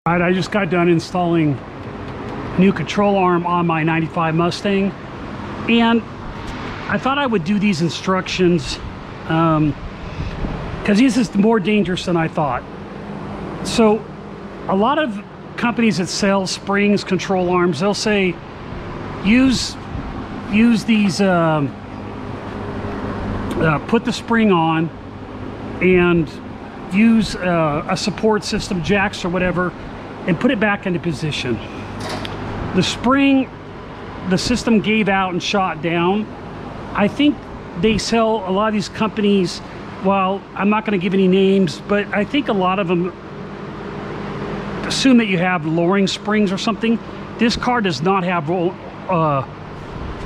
Alright, I just got done installing a new control arm on my 95 Mustang, and I thought I would do these instructions because this is more dangerous than I thought. So a lot of companies that sell springs, control arms, they'll say use these put the spring on and use a support system, jacks or whatever, and put it back into position. The spring, the system gave out and shot down. I think they sell, a lot of these companies, well, I'm not going to give any names, but I think a lot of them assume that you have lowering springs or something. This car does not have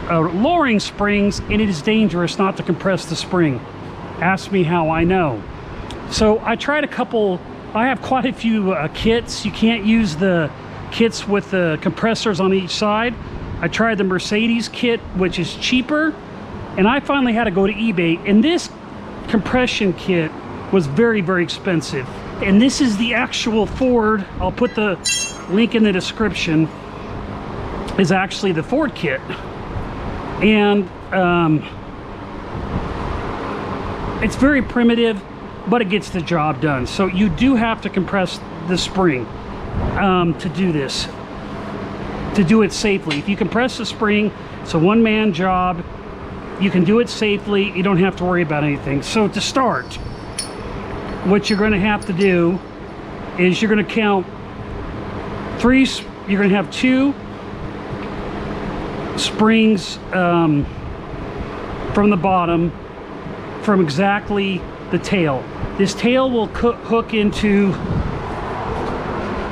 lowering springs, and it is dangerous not to compress the spring. Ask me how I know. So I tried a couple, I have quite a few kits. You can't use the kits with the compressors on each side. I tried the Mercedes kit, which is cheaper, and I finally had to go to eBay, and this compression kit was very, very expensive. And this is the actual Ford, I'll put the link in the description, is actually the Ford kit. And it's very primitive, but it gets the job done. So you do have to compress the spring to do this, to do it safely. If you compress the spring, it's a one-man job. You can do it safely. You don't have to worry about anything. So to start, what you're going to have to do is you're going to count three. You're going to have two springs from the bottom, from exactly the tail. This tail will hook into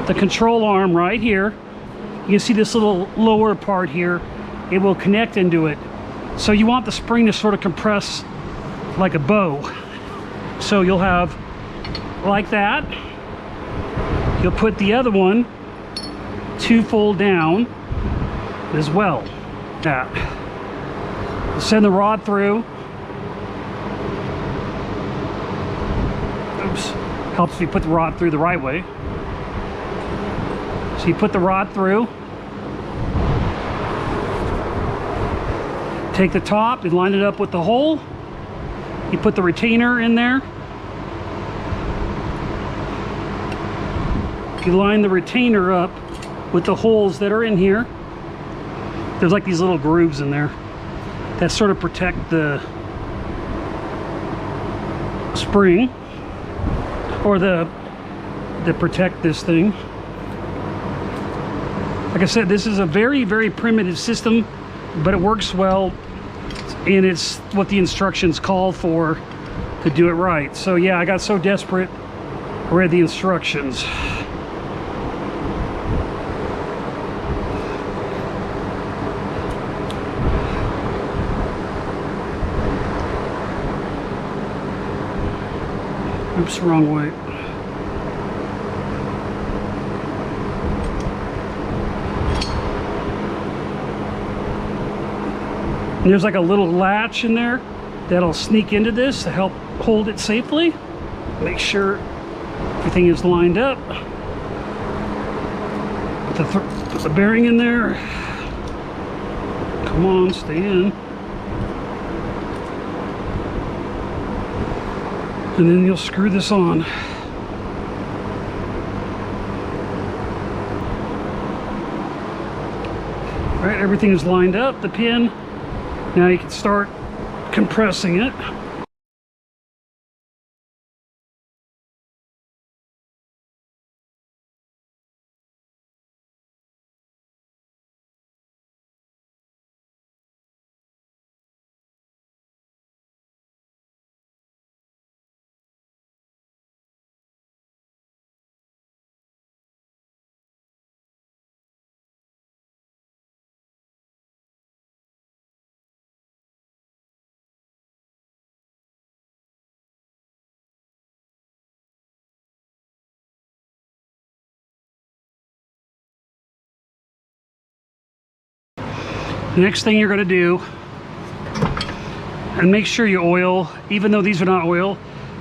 the control arm right here. You can see this little lower part here. It will connect into it. So you want the spring to sort of compress like a bow. So you'll have like that. You'll put the other one to fold down as well. That. Send the rod through. Oops. Helps if you put the rod through the right way. So you put the rod through. Take the top and line it up with the hole. You put the retainer in there. You line the retainer up with the holes that are in here. There's like these little grooves in there that sort of protect the spring, or that protect this thing. Like I said, this is a very, very primitive system, but it works well, and it's what the instructions call for to do it right. So yeah, I got so desperate, I read the instructions. Oops, wrong way. And there's like a little latch in there that'll sneak into this to help hold it safely. Make sure everything is lined up. Put the bearing in there. Come on, stay in. And then you'll screw this on. All right, everything is lined up, the pin. Now you can start compressing it. The next thing you're going to do, and make sure you oil, even though these are not oil,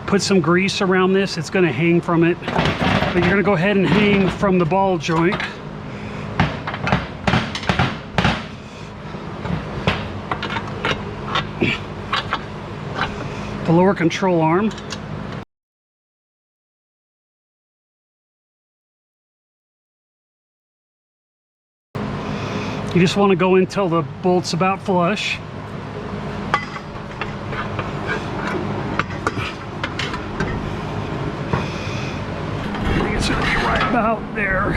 put some grease around this. It's going to hang from it. But you're going to go ahead and hang from the ball joint. The lower control arm. You just want to go until the bolt's about flush. I think it's going to be right about there.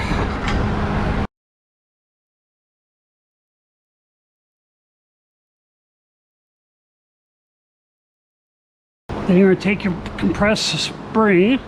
Then you're going to take your compressor spring.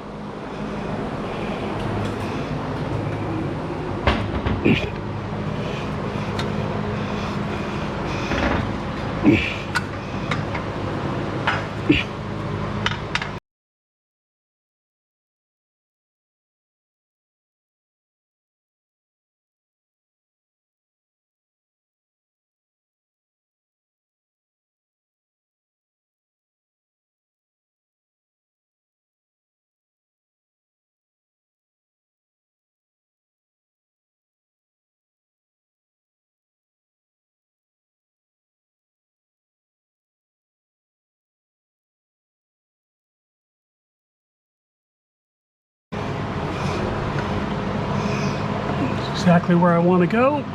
Exactly where I want to go.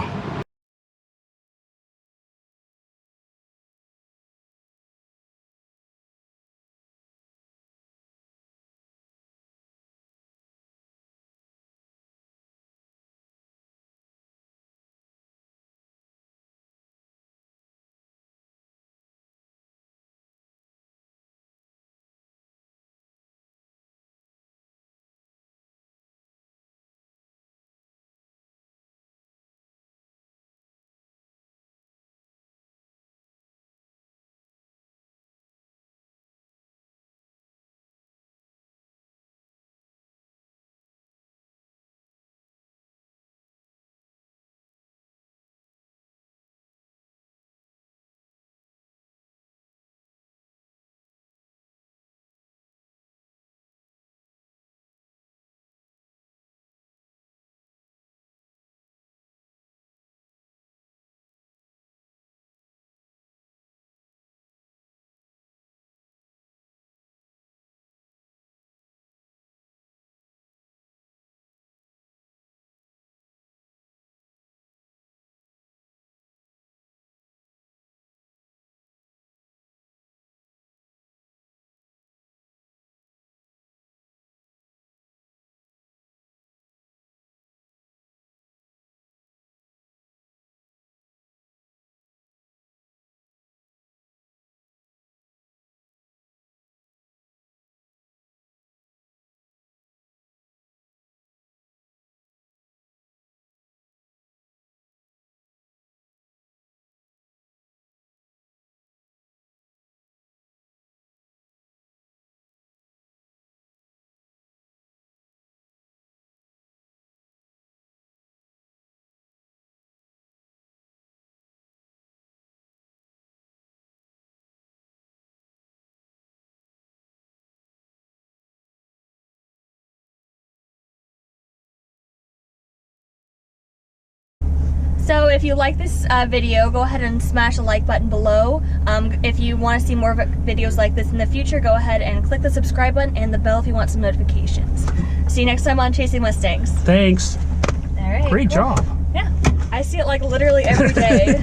So if you like this video, go ahead and smash the like button below. If you want to see more videos like this in the future, go ahead and click the subscribe button and the bell if you want some notifications. See you next time on Chasing Mustangs. Thanks. All right. Great job. Yeah, I see it like literally every day.